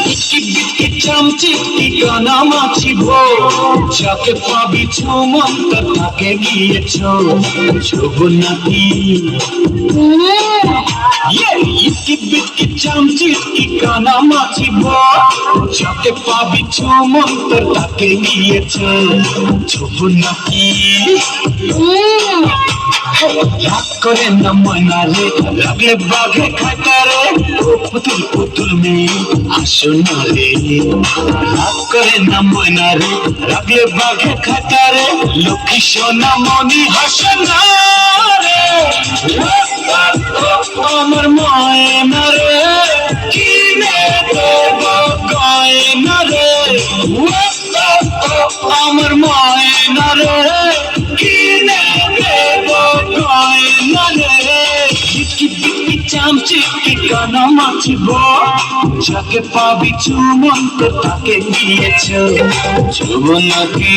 বিকি চামচি ঠিকানা মাছিব যাকে পাবি ছুমন্ত তাকে গিয়েছ ছোব নাকি ইকি বিকি চামচি ঠিকানা মাছিব যাকে পাবি ছুমন্ত তাকে গিয়েছ ছোব নাকি রাগ করে না ময়নারে লাগলে বাঘে খাটারে পুতুল পুতুল মেয়ে আসো না রে রাগ করে না ময়নারে লাগলে বাঘে খাটারে লক্ষ্মী সোনা মনি হাসো না রে আমার ময়না রে কিনে দেব গয়না রে আমার ময়না রে কিনে দেব গয়না রে বিকি বিকি চামচি ঠিকানা মাছিব যাকে পাবি চুমন্ত তাকে দিয়েছ ছোব নাকি